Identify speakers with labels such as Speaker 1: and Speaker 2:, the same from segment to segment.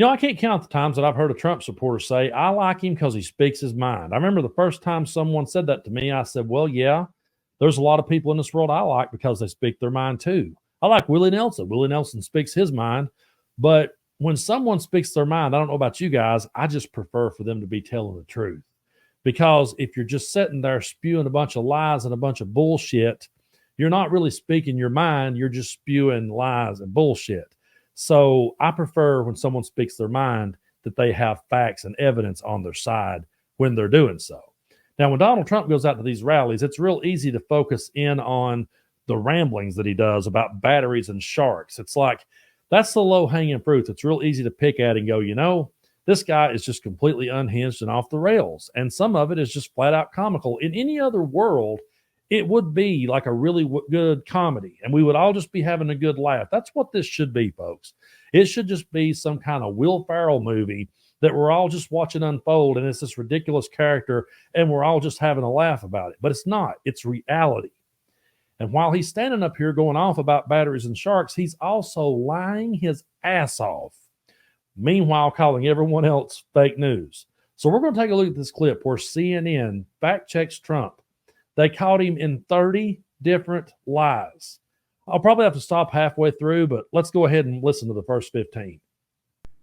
Speaker 1: I can't count the times that I've heard a Trump supporter say, I like him because he speaks his mind. I remember the first time someone said that to me, I said, well, yeah, there's a lot of people in this world I like because they speak their mind too. I like Willie Nelson. Willie Nelson speaks his mind. But when someone speaks their mind, I don't know about you guys, I just prefer for them to be telling the truth. Because if you're just sitting there spewing a bunch of lies and a bunch of bullshit, you're not really speaking your mind. You're just spewing lies and bullshit. So I prefer when someone speaks their mind that they have facts and evidence on their side when they're doing so. Now, when Donald Trump goes out to these rallies, it's real easy to focus in on the ramblings that he does about batteries and sharks. It's like that's the low hanging fruit. It's real easy to pick at and go, this guy is just completely unhinged and off the rails. And some of it is just flat out comical. In any other world, it would be like a really good comedy and we would all just be having a good laugh. That's what this should be, folks. It should just be some kind of Will Ferrell movie that we're all just watching unfold and it's this ridiculous character and we're all just having a laugh about it. But it's not. It's reality. And while he's standing up here going off about batteries and sharks, he's also lying his ass off, meanwhile calling everyone else fake news. So we're going to take a look at this clip where CNN fact checks Trump. They caught him in 30 different lies. I'll probably have to stop halfway through, but let's go ahead and listen to the first 15.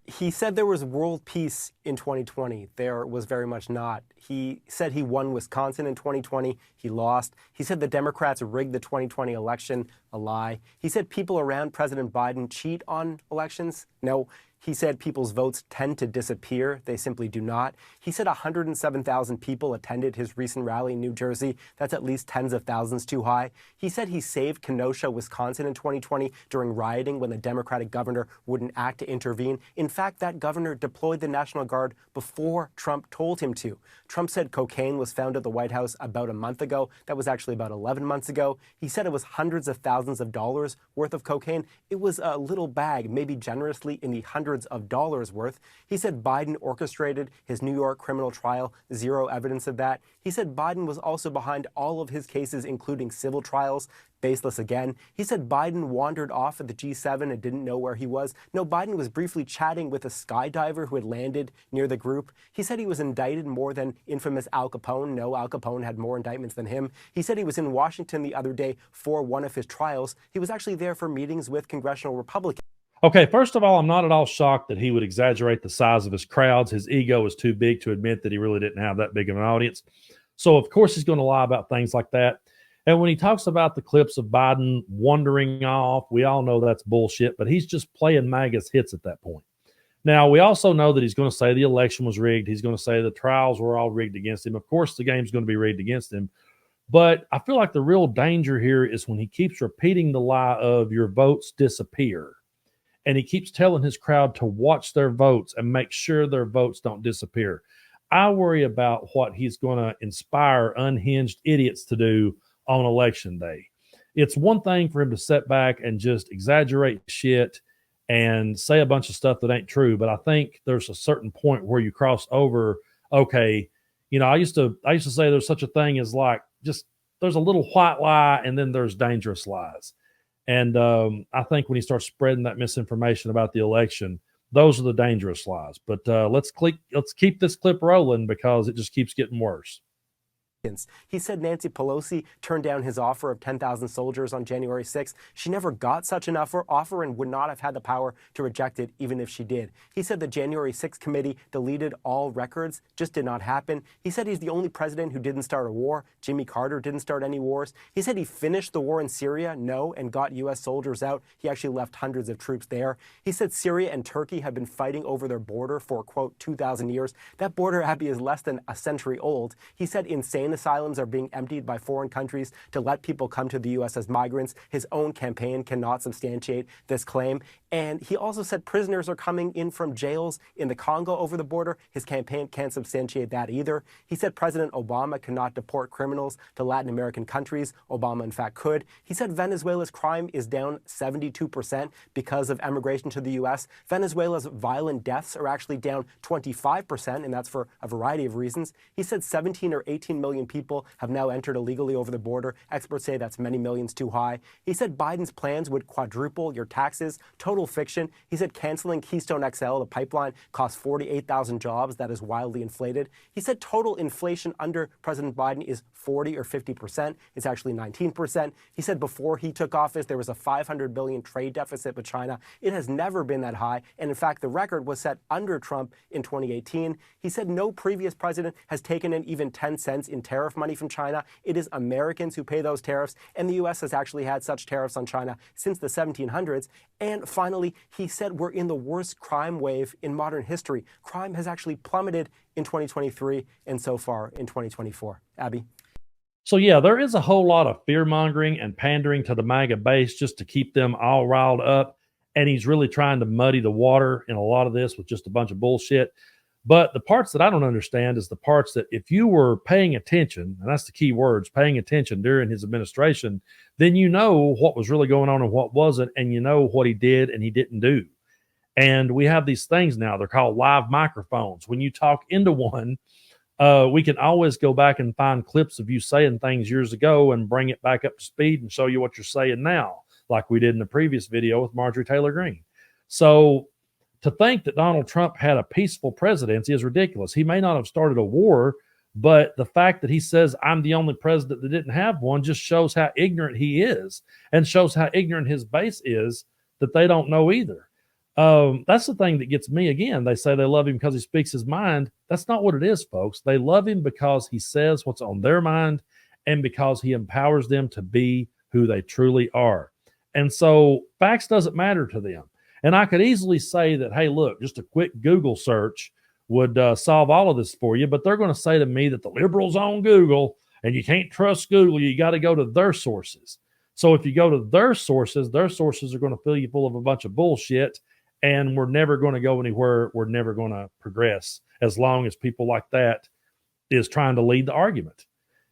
Speaker 2: He said there was world peace in 2020. There was very much not. He said he won Wisconsin in 2020. He lost. He said the Democrats rigged the 2020 election. A lie. He said people around President Biden cheat on elections. No. He said people's votes tend to disappear. They simply do not. He said 107,000 people attended his recent rally in New Jersey. That's at least tens of thousands too high. He said he saved Kenosha, Wisconsin in 2020 during rioting when the Democratic governor wouldn't act to intervene. In fact, that governor deployed the National Guard before Trump told him to. Trump said cocaine was found at the White House about a month ago. That was actually about 11 months ago. He said it was hundreds of thousands of dollars worth of cocaine. It was a little bag, maybe generously in the hundreds of dollars worth. He said Biden orchestrated his New York criminal trial. Zero evidence of that. He said Biden was also behind all of his cases, including civil trials. Baseless again. He said Biden wandered off at the G7 and didn't know where he was. No, Biden was briefly chatting with a skydiver who had landed near the group. He said he was indicted more than infamous Al Capone. No, Al Capone had more indictments than him. He said he was in Washington the other day for one of his trials. He was actually there for meetings with congressional Republicans.
Speaker 1: Okay, first of all, I'm not at all shocked that he would exaggerate the size of his crowds. His ego is too big to admit that he really didn't have that big of an audience. So, of course, he's going to lie about things like that. And when he talks about the clips of Biden wandering off, we all know that's bullshit, but he's just playing MAGA's hits at that point. Now, we also know that he's going to say the election was rigged. He's going to say the trials were all rigged against him. Of course, the game's going to be rigged against him. But I feel like the real danger here is when he keeps repeating the lie of your votes disappear. And he keeps telling his crowd to watch their votes and make sure their votes don't disappear. I worry about what he's going to inspire unhinged idiots to do on election day. It's one thing for him to sit back and just exaggerate shit and say a bunch of stuff that ain't true. But I think there's a certain point where you cross over. Okay, I used to say there's such a thing as like just there's a little white lie and then there's dangerous lies. And I think when he starts spreading that misinformation about the election, those are the dangerous lies. But let's keep this clip rolling because it just keeps getting worse.
Speaker 2: He said Nancy Pelosi turned down his offer of 10,000 soldiers on January 6th. She never got such an offer and would not have had the power to reject it even if she did. He said the January 6th committee deleted all records, just did not happen. He said he's the only president who didn't start a war. Jimmy Carter didn't start any wars. He said he finished the war in Syria, no, and got U.S. soldiers out. He actually left hundreds of troops there. He said Syria and Turkey have been fighting over their border for, quote, 2,000 years. That border, Abby, is less than a century old. He said insane asylums are being emptied by foreign countries to let people come to the U.S. as migrants. His own campaign cannot substantiate this claim. And he also said prisoners are coming in from jails in the Congo over the border. His campaign can't substantiate that either. He said President Obama cannot deport criminals to Latin American countries. Obama, in fact, could. He said Venezuela's crime is down 72% because of emigration to the U.S. Venezuela's violent deaths are actually down 25%, and that's for a variety of reasons. He said 17 or 18 million million people have now entered illegally over the border. Experts say that's many millions too high. He said Biden's plans would quadruple your taxes. Total fiction. He said canceling Keystone XL, the pipeline, cost 48,000 jobs. That is wildly inflated. He said total inflation under President Biden is 40 or 50%. It's actually 19%. He said before he took office, there was a $500 billion trade deficit with China. It has never been that high. And in fact, the record was set under Trump in 2018. He said no previous president has taken in even 10 cents in tariff money from China. It is Americans who pay those tariffs. And the U.S. has actually had such tariffs on China since the 1700s. And finally, he said we're in the worst crime wave in modern history. Crime has actually plummeted in 2023 and so far in 2024. Abby?
Speaker 1: So, yeah, there is a whole lot of fear-mongering and pandering to the MAGA base just to keep them all riled up. And he's really trying to muddy the water in a lot of this with just a bunch of bullshit. But the parts that I don't understand is the parts that if you were paying attention, and that's the key words, paying attention during his administration, then you know what was really going on and what wasn't, and you know what he did and he didn't do. And we have these things now. They're called live microphones. When you talk into one, we can always go back and find clips of you saying things years ago and bring it back up to speed and show you what you're saying now, like we did in the previous video with Marjorie Taylor Greene. So to think that Donald Trump had a peaceful presidency is ridiculous. He may not have started a war, but the fact that he says I'm the only president that didn't have one just shows how ignorant he is and shows how ignorant his base is that they don't know either. That's the thing that gets me again. They say they love him because he speaks his mind. That's not what it is, folks. They love him because he says what's on their mind and because he empowers them to be who they truly are. And so facts doesn't matter to them. And I could easily say that, hey, look, just a quick Google search would solve all of this for you. But they're going to say to me that the liberals own Google and you can't trust Google. You got to go to their sources. So if you go to their sources are going to fill you full of a bunch of bullshit. And we're never going to go anywhere. We're never going to progress as long as people like that is trying to lead the argument.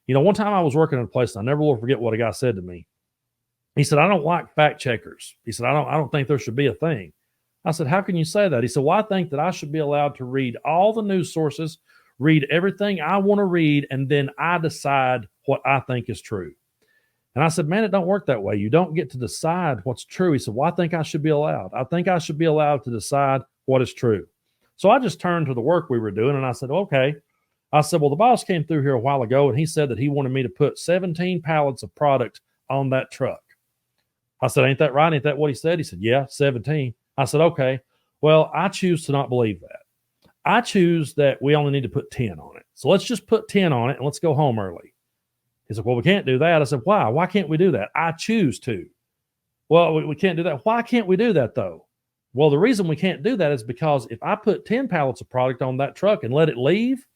Speaker 1: You know, one time I was working in a place, and I never will forget what a guy said to me. He said, I don't like fact checkers. He said, I don't think there should be a thing. I said, how can you say that? He said, well, I think that I should be allowed to read all the news sources, read everything I want to read, and then I decide what I think is true. And I said, man, it don't work that way. You don't get to decide what's true. He said, well, I think I should be allowed. I think I should be allowed to decide what is true. So I just turned to the work we were doing and I said, okay. I said, well, the boss came through here a while ago and he said that he wanted me to put 17 pallets of product on that truck. I said, ain't that right? Ain't that what he said? He said, yeah, 17. I said, okay. Well, I choose to not believe that. I choose that we only need to put 10 on it. So let's just put 10 on it and let's go home early. He said, well, we can't do that. I said, why? Why can't we do that? I choose to. Well, we can't do that. Why can't we do that, though? Well, the reason we can't do that is because if I put 10 pallets of product on that truck and let it leave,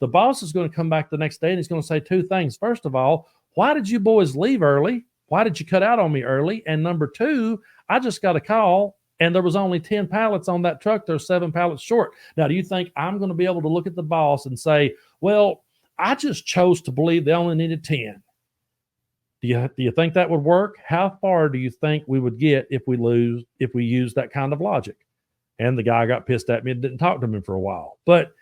Speaker 1: the boss is going to come back the next day and he's going to say two things. First of all, why did you boys leave early? Why did you cut out on me early? And number two, I just got a call and there was only 10 pallets on that truck. There's 7 pallets short. Now, do you think I'm going to be able to look at the boss and say, well, I just chose to believe they only needed 10. Do you think that would work? How far do you think we would get if we use that kind of logic? And the guy got pissed at me and didn't talk to me for a while. But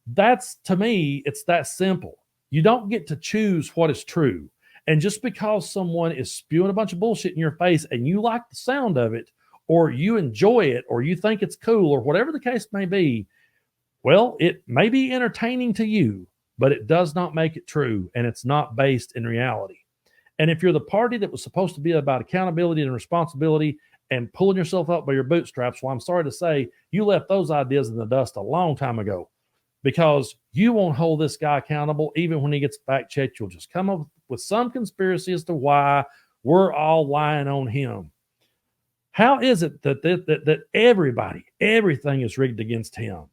Speaker 1: that's, to me, it's that simple. You don't get to choose what is true. And just because someone is spewing a bunch of bullshit in your face and you like the sound of it, or you enjoy it, or you think it's cool, or whatever the case may be, well, it may be entertaining to you, but it does not make it true, and it's not based in reality. And if you're the party that was supposed to be about accountability and responsibility and pulling yourself up by your bootstraps, well, I'm sorry to say, you left those ideas in the dust a long time ago because you won't hold this guy accountable. Even when he gets fact-checked, you'll just come up with some conspiracy as to why we're all lying on him. How is it that everything is rigged against him?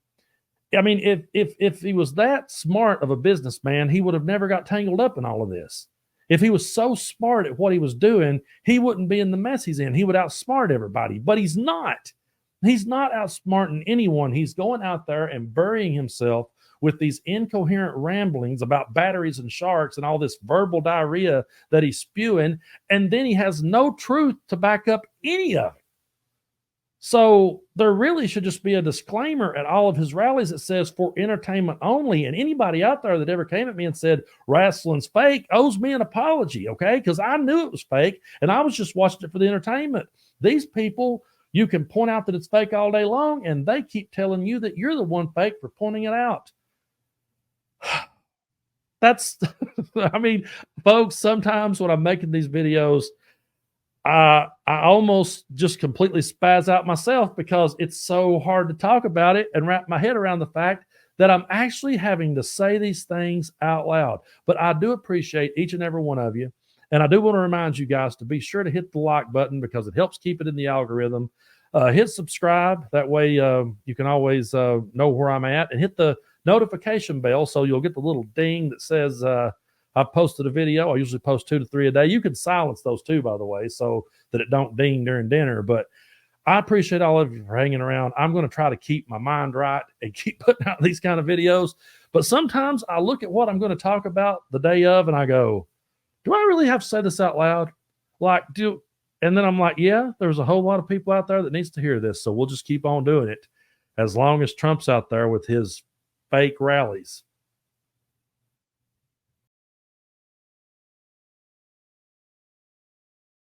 Speaker 1: I mean, if he was that smart of a businessman, he would have never got tangled up in all of this. If he was so smart at what he was doing, he wouldn't be in the mess he's in. He would outsmart everybody, but he's not. He's not outsmarting anyone. He's going out there and burying himself with these incoherent ramblings about batteries and sharks and all this verbal diarrhea that he's spewing, and then he has no truth to back up any of it. So there really should just be a disclaimer at all of his rallies that says for entertainment only. And anybody out there that ever came at me and said wrestling's fake owes me an apology, okay? Because I knew it was fake and I was just watching it for the entertainment. These people, you can point out that it's fake all day long, and they keep telling you that you're the one fake for pointing it out. That's, I mean, folks, sometimes when I'm making these videos, I almost just completely spaz out myself because it's so hard to talk about it and wrap my head around the fact that I'm actually having to say these things out loud. But I do appreciate each and every one of you. And I do want to remind you guys to be sure to hit the like button because it helps keep it in the algorithm. Hit subscribe. That way you can always know where I'm at. And hit the notification bell so you'll get the little ding that says I've posted a video. I usually post 2 to 3 a day. You can silence those too, by the way, so that it don't ding during dinner. But I appreciate all of you for hanging around. I'm going to try to keep my mind right and keep putting out these kind of videos. But sometimes I look at what I'm going to talk about the day of and I go, do I really have to say this out loud? And then I'm like, yeah, there's a whole lot of people out there that needs to hear this. So we'll just keep on doing it as long as Trump's out there with his fake rallies.